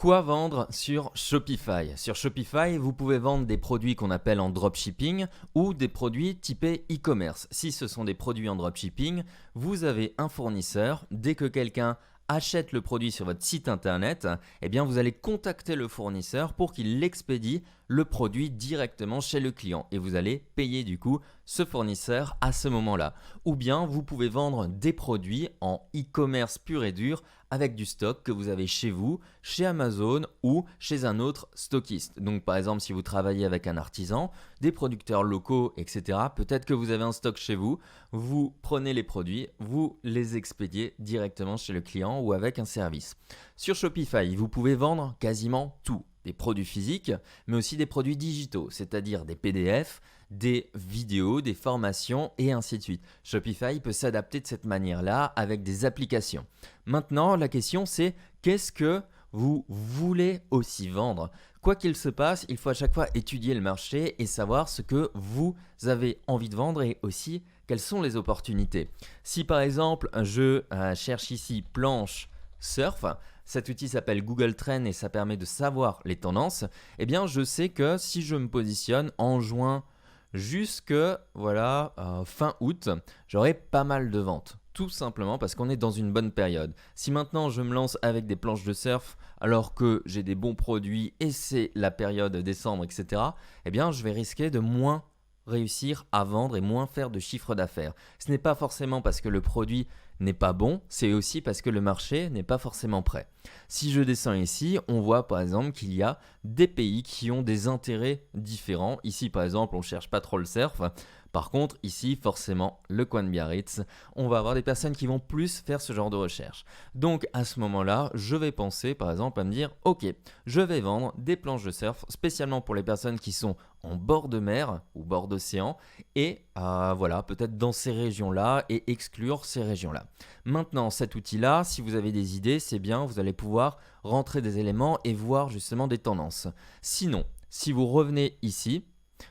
Quoi vendre sur Shopify? Sur Shopify, vous pouvez vendre des produits qu'on appelle en dropshipping ou des produits typés e-commerce. Si ce sont des produits en dropshipping, vous avez un fournisseur. Dès que quelqu'un achète le produit sur votre site internet, eh bien vous allez contacter le fournisseur pour qu'il expédie le produit directement chez le client et vous allez payer du coup ce fournisseur à ce moment-là. Ou bien vous pouvez vendre des produits en e-commerce pur et dur avec du stock que vous avez chez vous, chez Amazon ou chez un autre stockiste. Donc par exemple si vous travaillez avec un artisan, des producteurs locaux, etc., peut-être que vous avez un stock chez vous, vous prenez les produits, vous les expédiez directement chez le client ou avec un service. Sur Shopify, vous pouvez vendre quasiment tout. Des produits physiques, mais aussi des produits digitaux, c'est-à-dire des PDF, des vidéos, des formations et ainsi de suite. Shopify peut s'adapter de cette manière-là avec des applications. Maintenant, la question c'est qu'est-ce que vous voulez aussi vendre? Quoi qu'il se passe, il faut à chaque fois étudier le marché et savoir ce que vous avez envie de vendre et aussi quelles sont les opportunités. Si par exemple je cherche ici planche surf, cet outil s'appelle Google Trends et ça permet de savoir les tendances, eh bien je sais que si je me positionne en juin jusque fin août, j'aurai pas mal de ventes. Tout simplement parce qu'on est dans une bonne période. Si maintenant je me lance avec des planches de surf alors que j'ai des bons produits et c'est la période décembre, etc., eh bien je vais risquer de moins réussir à vendre et moins faire de chiffre d'affaires. Ce n'est pas forcément parce que le produit n'est pas bon, c'est aussi parce que le marché n'est pas forcément prêt. Si je descends ici, on voit par exemple qu'il y a des pays qui ont des intérêts différents. Ici par exemple, on ne cherche pas trop le surf. Par contre, ici, forcément, le coin de Biarritz, on va avoir des personnes qui vont plus faire ce genre de recherche. Donc, à ce moment-là, je vais penser, par exemple, à me dire, ok, je vais vendre des planches de surf spécialement pour les personnes qui sont en bord de mer ou bord d'océan et peut-être dans ces régions-là et exclure ces régions-là. Maintenant, cet outil-là, si vous avez des idées, c'est bien, vous allez pouvoir rentrer des éléments et voir justement des tendances. Sinon, si vous revenez ici,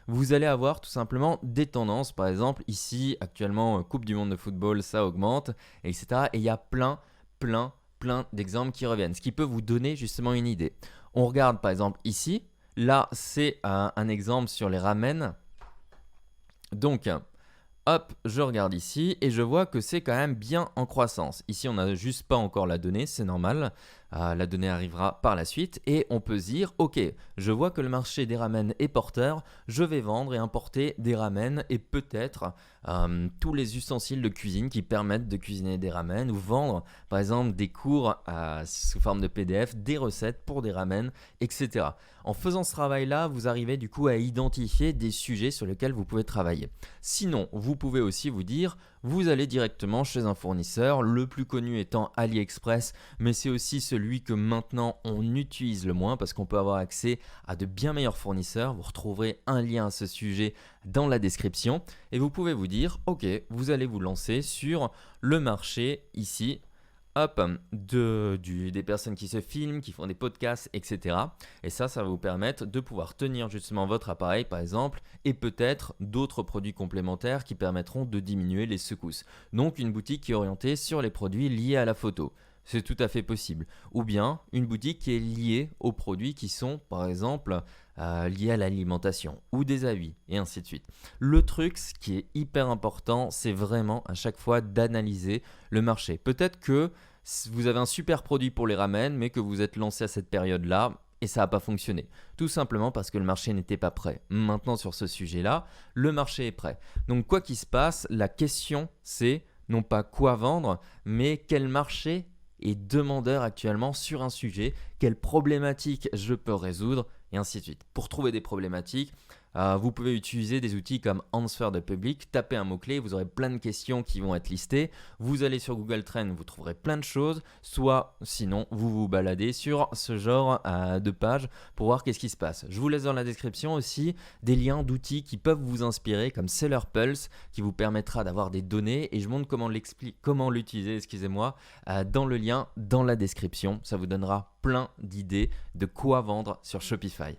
vous allez avoir tout simplement des tendances. Par exemple, ici, actuellement, Coupe du monde de football, ça augmente, etc. Et il y a plein d'exemples qui reviennent, ce qui peut vous donner justement une idée. On regarde par exemple ici. Là, c'est un exemple sur les ramen. Donc, hop, je regarde ici et je vois que c'est quand même bien en croissance. Ici, on n'a juste pas encore la donnée, c'est normal. La donnée arrivera par la suite et on peut se dire, ok, je vois que le marché des ramen est porteur, je vais vendre et importer des ramen et peut-être tous les ustensiles de cuisine qui permettent de cuisiner des ramen ou vendre par exemple des cours sous forme de PDF, des recettes pour des ramen, etc. En faisant ce travail-là, vous arrivez du coup à identifier des sujets sur lesquels vous pouvez travailler. Sinon, vous pouvez aussi vous dire, vous allez directement chez un fournisseur, le plus connu étant AliExpress, mais c'est aussi celui que maintenant on utilise le moins parce qu'on peut avoir accès à de bien meilleurs fournisseurs. Vous retrouverez un lien à ce sujet dans la description et vous pouvez vous dire, ok, vous allez vous lancer sur le marché ici. Hop, des personnes qui se filment, qui font des podcasts, etc. Et ça va vous permettre de pouvoir tenir justement votre appareil par exemple et peut-être d'autres produits complémentaires qui permettront de diminuer les secousses. Donc une boutique qui est orientée sur les produits liés à la photo. C'est tout à fait possible. Ou bien une boutique qui est liée aux produits qui sont par exemple liés à l'alimentation ou des avis et ainsi de suite. Le truc, ce qui est hyper important, c'est vraiment à chaque fois d'analyser le marché. Peut-être que vous avez un super produit pour les ramen mais que vous êtes lancé à cette période-là et ça n'a pas fonctionné. Tout simplement parce que le marché n'était pas prêt. Maintenant sur ce sujet-là, le marché est prêt. Donc quoi qu'il se passe, la question c'est non pas quoi vendre mais quel marché est demandeur actuellement sur un sujet, quelle problématique je peux résoudre et ainsi de suite. Pour trouver des problématiques, vous pouvez utiliser des outils comme Answer the Public, tapez un mot-clé, vous aurez plein de questions qui vont être listées, vous allez sur Google Trends, vous trouverez plein de choses, soit sinon vous vous baladez sur ce genre de page pour voir qu'est-ce qui se passe. Je vous laisse dans la description aussi des liens d'outils qui peuvent vous inspirer comme Seller Pulse qui vous permettra d'avoir des données et je montre comment l'utiliser, dans le lien dans la description. Ça vous donnera plein d'idées de quoi vendre sur Shopify.